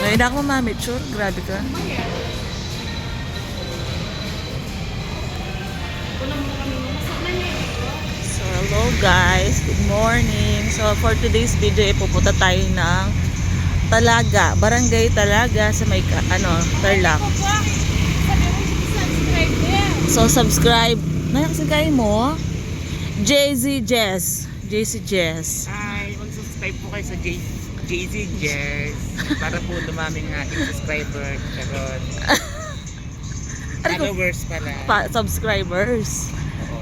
Ngayon ako mamitsure, grabe ka. So hello guys, good morning. So for today's video, pupunta tayo ng Talaga, Barangay Talaga sa may Tarlac. So subscribe. Nakasagay mo? JZ Jess. JC Jess. Ay, mag-subscribe po kayo sa JZ Jess para po dumaming ating subscriber. Karon. Followers pala. Subscribers. Oo.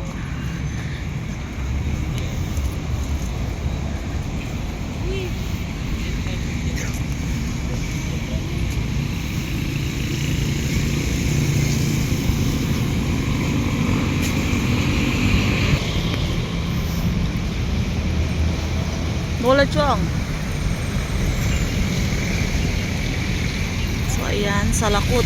Bola chong. So ayan, salakot.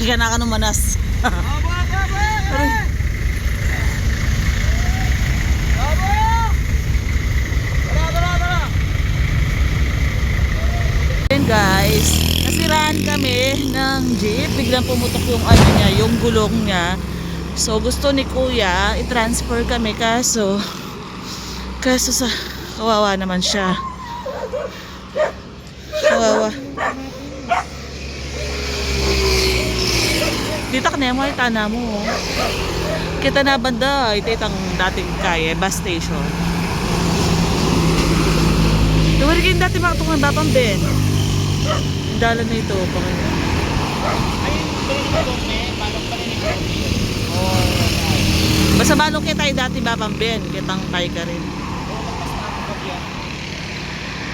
Gana ka manas. Ayan guys, nasiraan kami ng jeep. Biglang pumutok yung niya, yung gulong niya. So gusto ni kuya i-transfer kami kaso sa kawawa naman siya. Kawawa. Dito ka na yung mga itana mo. Kita na banda, ito itang dating kaya, bus station. Duwari kayo dati mga itong batang Ben. Ang dalan na ito. Basta balong kayo tayo dati batang Ben. Kitang tayo ka rin.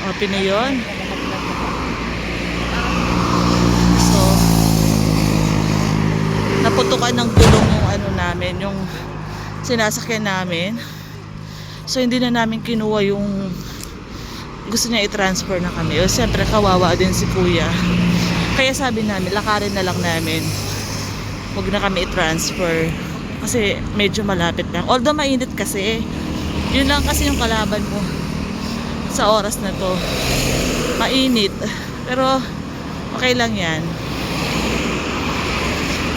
O, pinayon. Naputukan ng gulong yung namin, yung sinasakyan namin. So hindi na namin kinuha yung gusto niya i-transfer na kami. O siyempre kawawa din si kuya. Kaya sabi namin, lakarin na lang namin. Huwag na kami i-transfer. Kasi medyo malapit lang. Although mainit kasi, yun lang kasi yung kalaban mo sa oras na to. Mainit. Pero okay lang yan.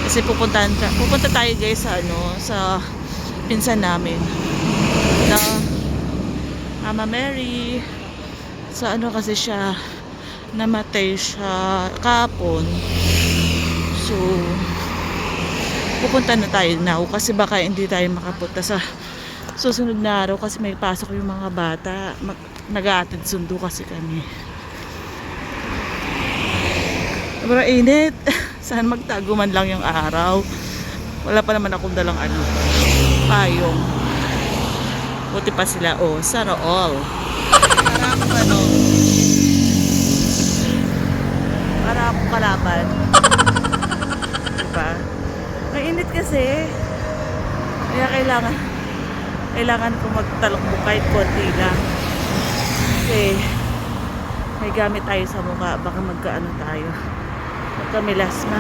Kasi pupunta tayo guys sa pinsan namin na Mama Mary. Sa kasi siya namatay siya kapon. So pupunta na tayo now kasi baka hindi tayo makapunta sa susunod na araw kasi may pasok yung mga bata. Nag-aatid sundo kasi kami. Sobrang init. Saan magtago man lang yung araw. Wala pa naman akong dalang payong. Buti pa sila. Sana all. Para akong para akong kalaban. Diba? Mainit kasi. Kaya kailangan ko magtalokbo kahit konti lang. Kasi may gamit tayo sa mukha. Baka magkaano tayo. Magkamilasma.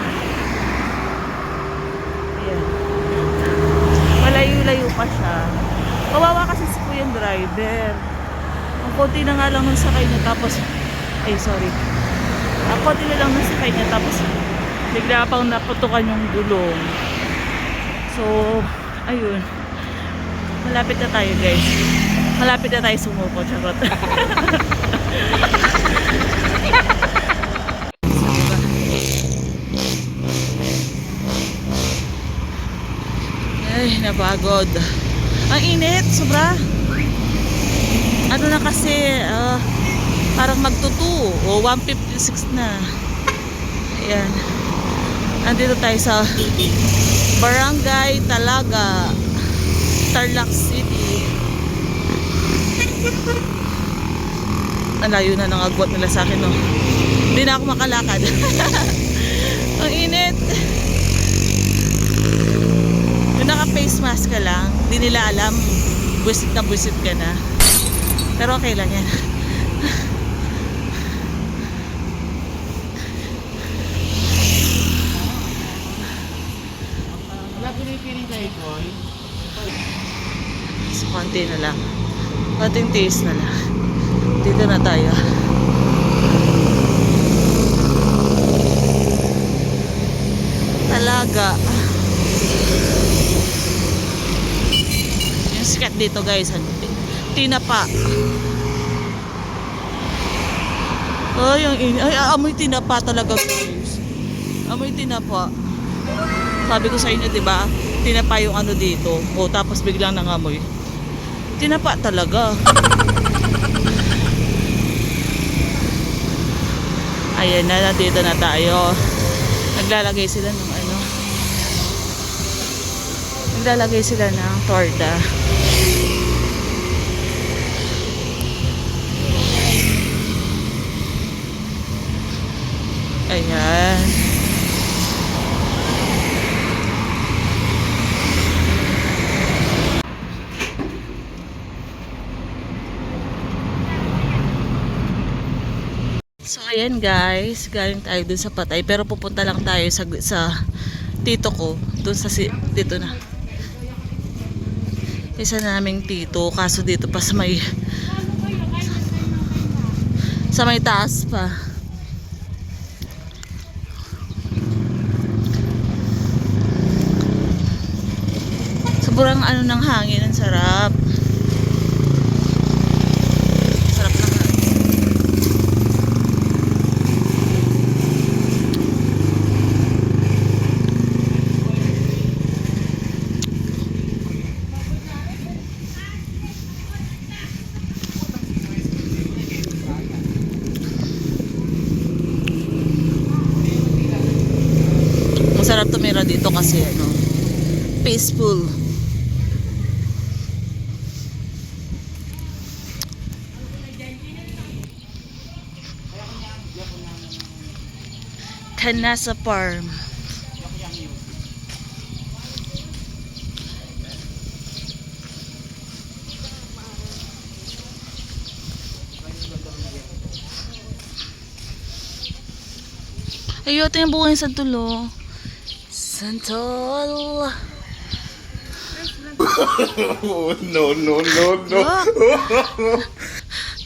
Ayan. Malayo-layo pa siya. Kawawa kasi si kuya yung driver. Ang konti na nga lang nung sakay niya. Tapos Ay, sorry. Ako din lang nasakay niya tapos bigla pang naputukan yung gulong. So, ayun. Malapit na tayo, guys. Malapit na tayo sumuko. Charot. Ay, napagod. Ang init, sobra. Ano na kasi, parang magtutu. O, 1:56 na. Ayan. Andito tayo sa Barangay Talaga, Tarlac City. Ang layo na ng agwat nila sa akin, no? Hindi na ako makalakad. Ang init. Yung naka-face mask ka lang, hindi nila alam, buwisit na buwisit ka na. Pero okay lang yan. Wala pinipiling kayo, boy. So, konti na lang. Konting taste na lang. Dito na tayo. Talaga. Yung sikat dito, guys, tinapa. Ay, amoy tinapa talaga, guys. Amoy tinapa. Sabi ko sa inyo, 'di ba? Tinapa yung ano dito. O tapos biglang nangamoy. Tinapa talaga. Ayan na, nandito na tayo. Naglalagay sila ng ano. Naglalagay sila ng torta. Ayan. So ayan guys, galing tayo dun sa Patay pero pupunta lang tayo sa tito ko, dun sa dito na. Isa naming tito, kaso dito pa sa may taas pa. Sobrang ano ng hangin, ang sarap. Sarap ng hangin. Masarap tumira dito kasi ano, peaceful. Canasa Farm. Ayo, ito yung buhay sa tulo. Santol. Oh, no, no, no, no.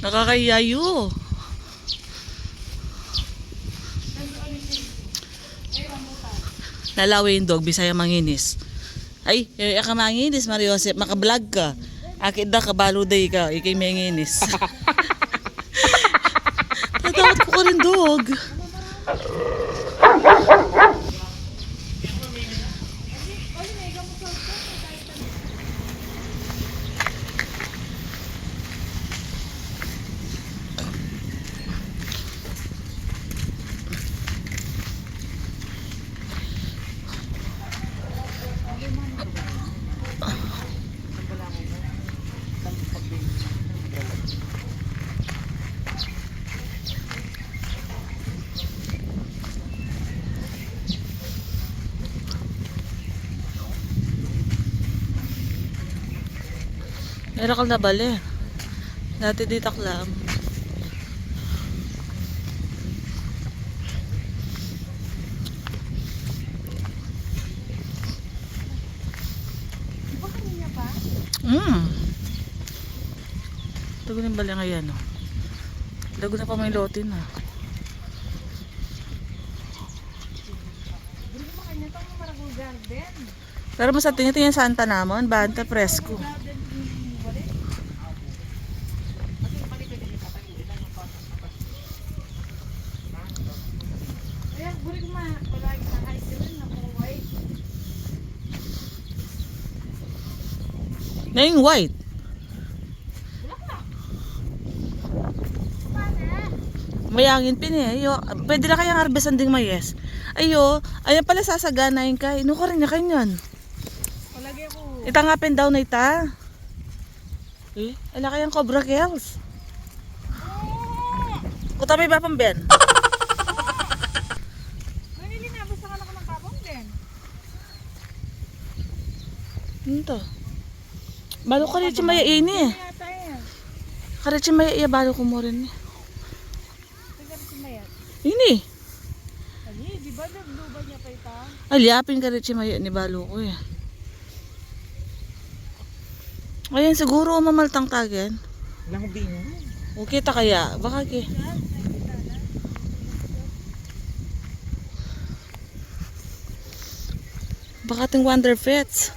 Nakakayayo. Lalawin dog, bisaya manginis. Ay, ka manginis, Mariosep, maka-vlog ka. Akit da, kabaluday ka, ikay manginis. Tatawad ko ka rin, dog. Meron kang nabali. Dati dito lang. Di ba kanina pa? Tugunin bali ngayon, no? Laguna pa may lote na. Pero mas atin ito yung Santa Namon, Banta Fresco. Na yung white. Mayangin pin eh. Ayo, pwede na kayang harvestan ding mayes. Ayo, ayan pala sasaganayin ka. Ino ka rin na kanyan. Ita nga pen daw na ita. Eh, ala kayang Cobra Kells. Kuta may ba pang ben? Ito. Balo ka rin maya ini. Karitsi maya iya balo ko mo rin. Ini. Alyapin ka rin maya ni balo ko eh. Ayan siguro mamaltang tagen. Lang din. O kita kaya, baka ki. Baka ting Wonder Fits.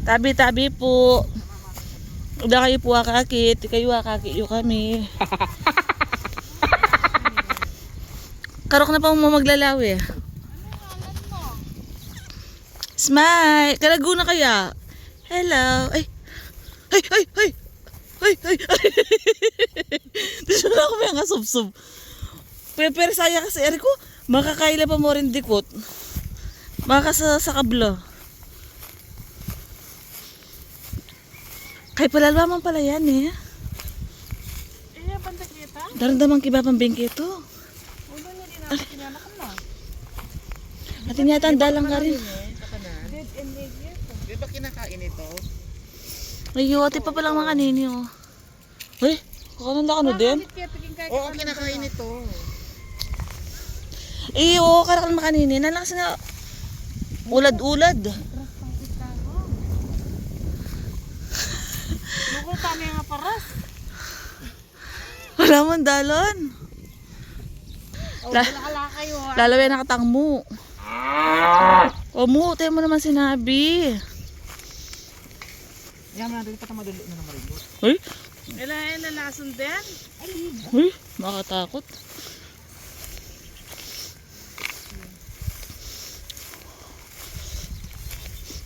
Tabi-tabi po. Udah kayo po akakit, kayo akakit yung kami. Karok na pa mo maglalawi. Smile! Kalaguna kaya? Hello! Ay! Ay! Ay! Ay! Ay! Ay! Ay! Dito na ako may nga sub-sub. Pero saya kasi, Eriko, makakaila pa mo rin dikot. Makakasa sa kablo. Kay palalwa man pala yan eh. Iya, banda kita. Daramdaman kiba pang bingki ito. Ulo na din ako kinamakan na. Atin yata ang dalang ka rin. Dead and dead yes. Di ba kinakain ito? Ay, ate pa palang mga kanini oh. Uy, kakanan lang ano din? Oo, kinakain ito. Oo, karakan mga kanini. Nalakas na ulad-ulad. Lukol kami nga paras. Wala man dalon. O, wala kayo. Lalawin nakatang mo. O mo, tayo mo naman sinabi. Yan mo natin pa madulo na naman rin. Uy, Lalason din. uy, makatakot.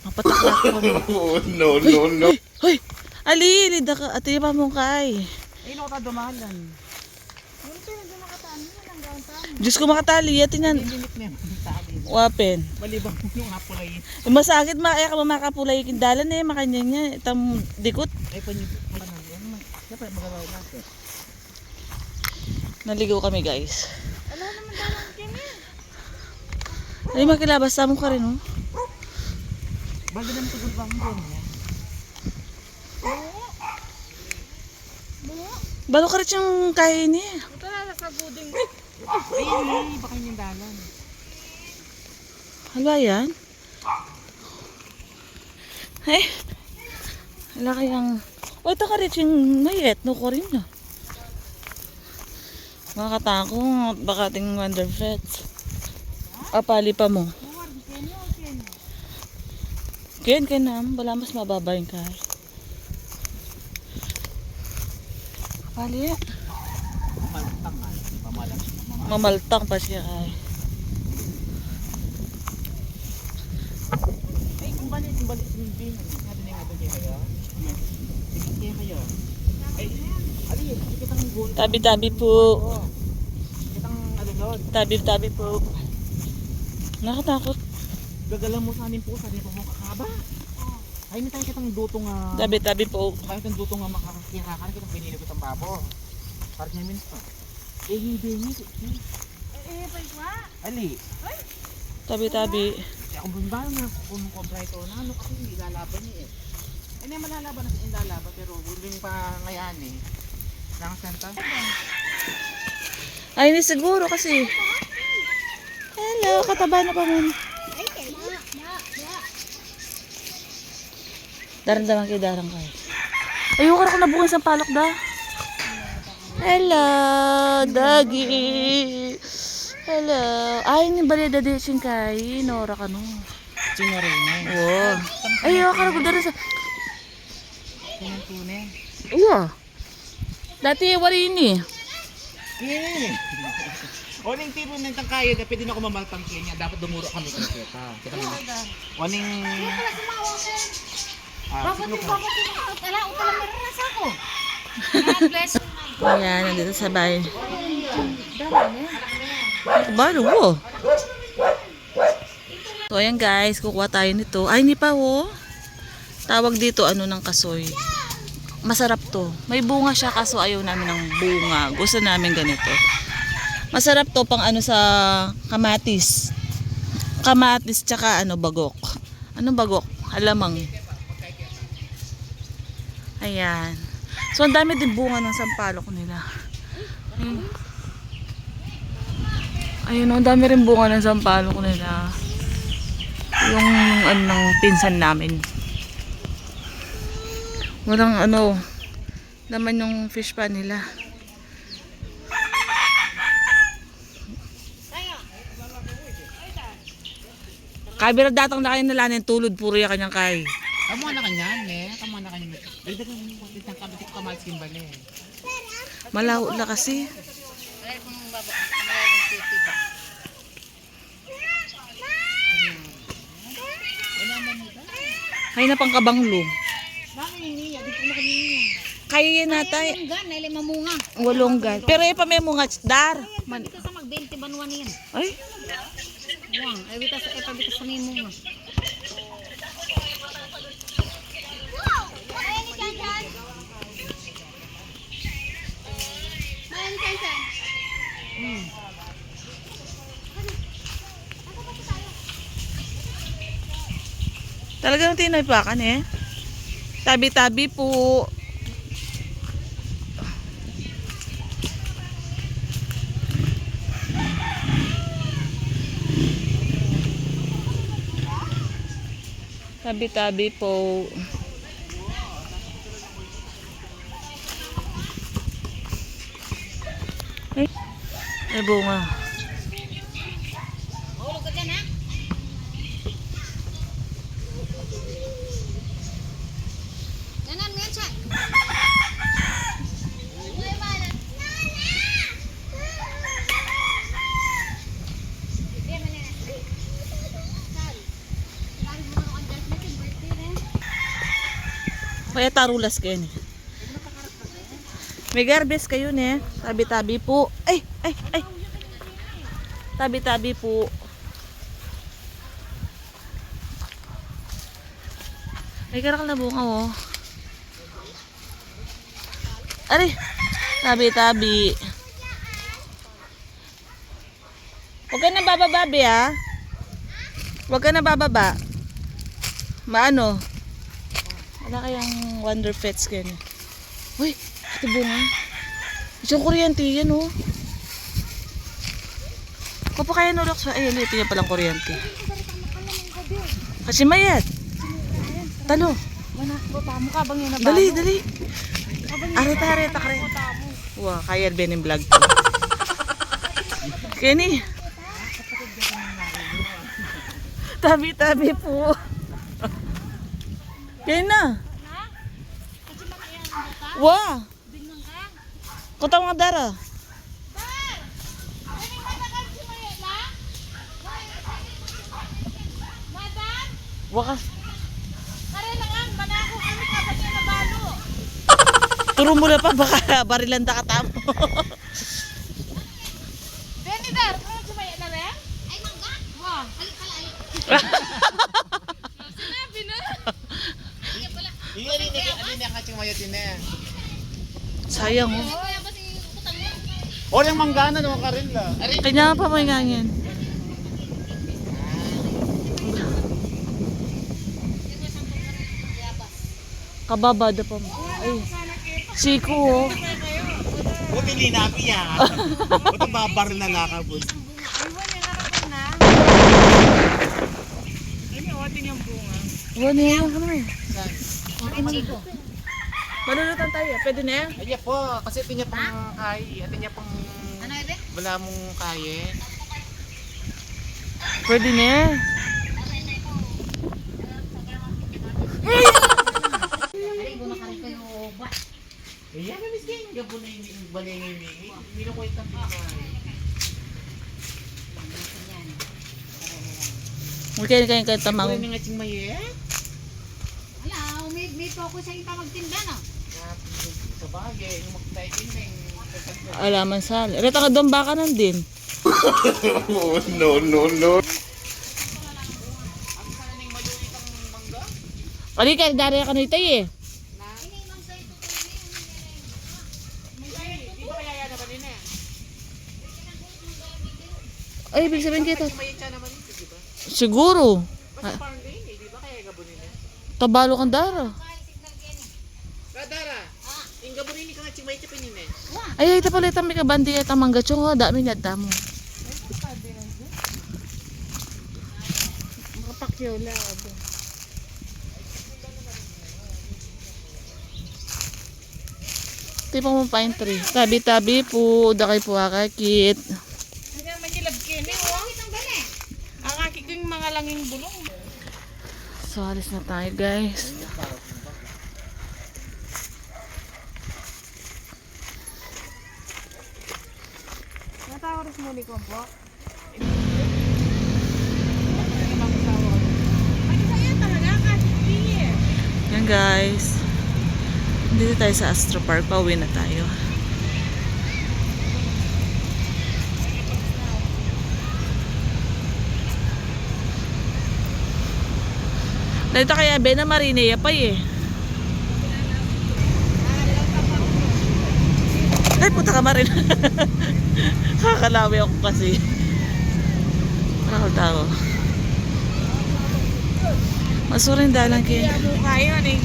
Mapatakla ko kami. Oh, no, no, no. Hoy, ali, lida ka. Ate pa mong kay. Ay, no ka dumalan. Yung pinagmakataan mo lang gawin sa Diyos ko makatali. Ate nga. Limit na yung sabi. Wapen. Malibang yung hapulay. Masakit makaya ka makapulay kindalan eh. Makanya niya. Itam dikot. Ay, panyipit pa na yan. Dapat magagawa natin. Naligaw kami guys. Alam naman dalang kami. Ay, makilabas sa mo ka rin oh. Bago naman ito gulbang doon yan. Balo ka rin yung kain niya. Ito na sa buding. Ay, baka yung dalan. Hala yan? Ay. Hala kayang... O, ito ka rin yung mayet. No ko rin na. Makatakot. Baka ting Wonder Fits. Apali pa mo. Ken nam. Wala mas mababa yung kay. Apali yan. Maltang nga. Pamalang. Mamaltang pa siya kay. Ay, kung balik yung bin. Sabi na nga doon kayo. Sige kayo. Ay, ali, kitang gold. Tabi-tabi po. Kitang ano doon. Tabi-tabi po. Nakatakot. Gagalan mo sa amin po. Sabi po mo kakaba. Ay, hindi tayo kitang dutong Tabi-tabi po. Bakit ang dutong nga makakakirakan kitang pinili ko itong babo. Parang niya minutes pa. Eh, hindi niya. Pa ikwa. Ali. Tabi-tabi. Kaya kung ba na kung kontra ito na ano kasi hindi lalaban niya eh. Hindi malalaban na sa lalaban pero huling pa ngayon eh. Nakasanta. Ay, hindi siguro kasi. Hello, kataba na pa muna. Daran-daman kayo darang kayo. Ayoko na ko nabungan sa palok da. Hello, doggy. Hello. Ay, ni bali da di singkay. Nora ka no. Sinorena. Oh. Ayoko ka na ko dari sa... Tunay. Uwa. Dati wala ini. Yeah. Oning tiro ng tangkayo na pwede na ako mamaltangkin niya. Dapat dumuro kami kung kita. Kita mo na. Oning... Bakit yung bakit yung utala meron na sa ako? Bless. Ayan, nandito sa bahay. Balo mo. So ayan guys, kukuha tayo nito. Ay, hindi pa oh. Tawag dito ano ng kasoy. Masarap to. May bunga siya kaso ayaw namin ng bunga. Gusto namin ganito. Masarap to pang ano sa kamatis. Kamatis tsaka ano bagok. Ano bagok? Alamang. Ayan. So ang dami din bunga ng sampalok nila. Ayun, ang dami rin bunga ng sampalok nila. Yung ano ng pinsan namin. Walang ano, naman yung fish pan nila. Kabira datang na kayo nalanin tulod puro yung kanyang kay. Kamu na kanyan, ne? Kamu na kanyan. Dagdagan mo yung ng kabitik kamal simbali. Malaho na kasi. Hay na pang kabanglo. Bakit niya? Di ko na kanina. Kaya yan natay. Gan, nila mamunga. Walonggan. Pero pa may mga dar. Dito sa mag-20 banwan yan. Ay, Wang, ay bitas sa may munga. talagang tinaypakan eh. Tabi-tabi po. Tabi-tabi po. Ay, bunga. Hulog ka dyan ha? Nanan mo yan siya. Kaya tarulas kayo ni. May garbes kayo ni. Tabi-tabi po. Ay, ay, ay. Tabi-tabi po. May karakal na bunga oh. Ari. Tabi-tabi. Huwag ka na bababa, be ha. Huwag ka na bababa. Maano? Wala kayang wonder pets kayo. Uy, ito bunga. Isang kuryente yan oh. Kung pa kaya nulok sa... Ay, ito yan palang kuryente. Kasi mayat. Talo. Mukha bang yun na ba? Dali, dali. Areta, areta ka rin. Wow, kaya Ben yung vlog ko. Kenny. Tabi-tabi po. Kaya na. Wow. Kutang mga dara. Wakas. Turo mo na pa, baka barilanda ka tamo. Benidar, kung sumaya na rin? Ay, mangga? Wow. Ay, kalay. Sinabi na. Iya rin na kaching mayotin na. Sayang oh. Kaya ba si utang mo? O yung manggana naman ka rin la. Kanya pa mo ingangin. Kababada pa mo. Ay. Siko oh. O tilinapi ya. O ito babar na nakabod. Wala yan. Ano eh? Bakit Chico? Malulutan tayo. Pwede na yan? Ayan po, kasi ito niya pang kay, ito niya pang Ano ito? wala mong kaya. Pwede na yan. Ay, gumakaril kayo ba? Ayan na miskin, gabo na yung balay ngayon eh. Hindi na ko itang pinakain. Magkain kayo tamang. Kunin nga ching maye. Wala, may focus sa ita magtinda na. Sa bagay, yung magtay din na yung Alaman sal. Reta ka doon baka nandin. Oh, no, no, no. ang sana nang malulit ang mangga. Kali ka, dari ka nito eh. Di ba kaya yan naman yun eh? Ay, ibig sabihin kita. May siya naman ito, di ba? Siguro. Basta farm lane eh, di ba kaya gabunin eh? Tabalo kang dara. Kadara, yung gabunin ka nga chimay chipin yun eh. Ay, ito pala itang may kabandi at ang mangga chong. Dami na damo. Makapakyola. Tipo mo pine tree. Tabi-tabi po. Dakay po akakit. Hindi naman yung labkin eh. Bakit ang gani? Ang aking mga langing bulong. So, alis na tayo guys. Natawaras mo ni Kompo? Yan guys. Dito tayo sa Astro Park. Pauwi na tayo. Dito kaya Ben na Marinea pa eh. Ay, puta ka Marin. Kakalawi ako kasi. Nakakatawa. Masurin dalang kayo. Mukha yun eh.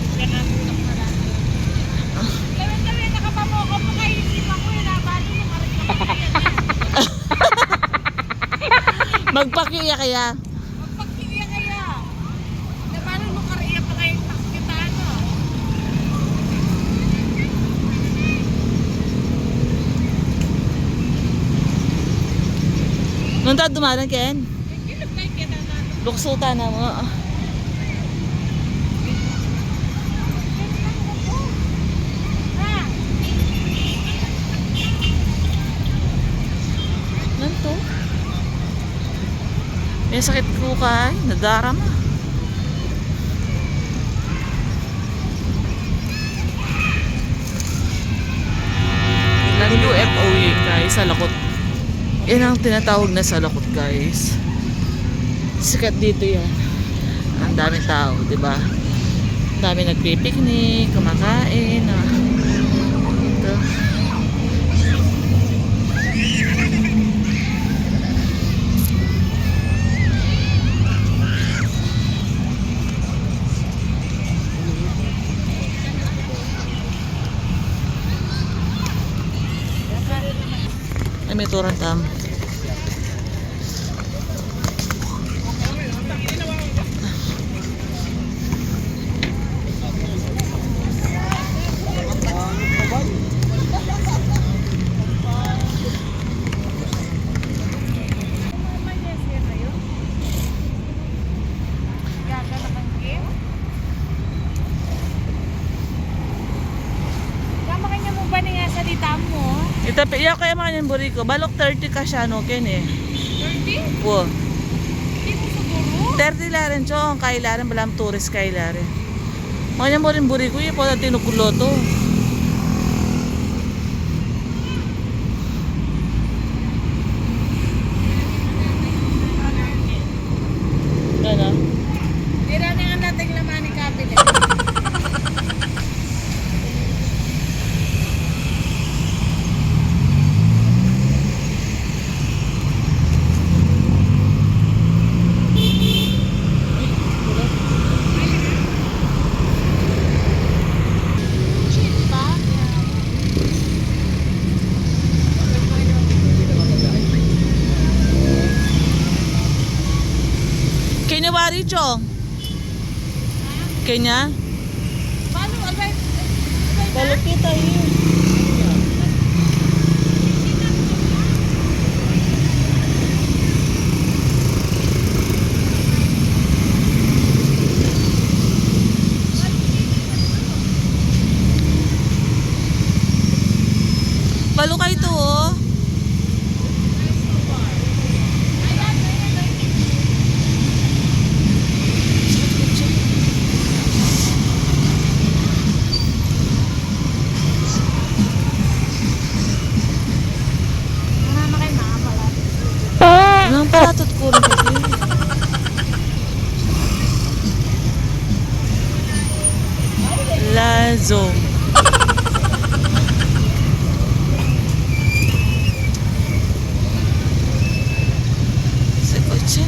Gawin-gawin, nakapamoko mo kayo. Isipan ko yun. Nabalo mo karin. Magpakiya kaya. Magpagpiliya kaya. Nabalo mo karin pa kayo. Kita ano. Nung tayo dumalang Ken? Hindi lang kayo kita na. Luksuta na mo. Ha? Nanto? May sakit ko kay. Nadarama. Ilang UFOE guys sa lakot. Yan ang tinatawag na sa lakot guys. Sikat dito yan. Ang daming tao, di ba? Ang dami nagpipiknik, kumakain. Ito. Ay, may turang tam. Kama kanya mo ba nga salita mo? Ito, iya kaya mga yung buri ko. Balok 30 ka siya, no, Ken eh. 30? Wo. Hindi mo siguro? 30 laren, chong. Kay laren, balam tourist kay laren. Mga yung buri ko, yung po na tinukulo to. Gana? Tira na nga natin laman ni Kabila. Kenya wari, chong. Kenya? Paano? Abay, Kalau kita yun. Balukay to oh. Marama kayo mga pala. Walang palatot ko rin kasi. Lazong. Sa kotse.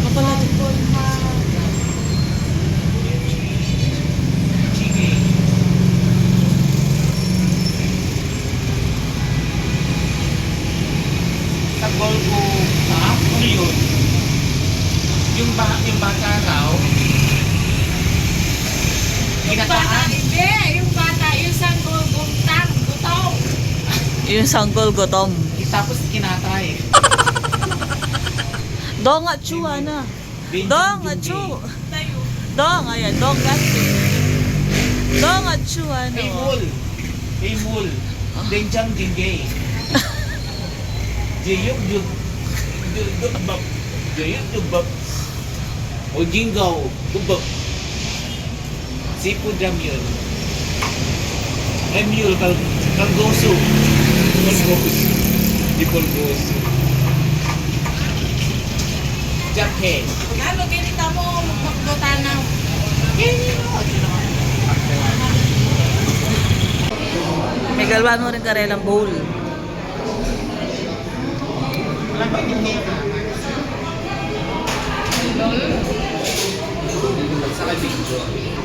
Mapalatot ko. Sa Golgo, ano yun? Yung bata raw, kinataan. Hindi, yung bata, yung sanggol, gumtang, gutom. Yung sanggol gutom. Tapos kinatay. Dong at chu, ana. Dong at chu. Tayo. Dong, ayan. Dong at chu. Dong at chu, ano. Hey mul. Denjang dinggay. Jiyuk juk. Juk bab. Jiyuk juk bab. O jinggaw. Gubab. Sipud ramyun. Emyul kalgoso. Kalgoso. Di kalgoso. Jakhe. Ano, kinita mo, magpagdotanaw. May galwan mo rin karelang bowl. Wala ba yung sa video?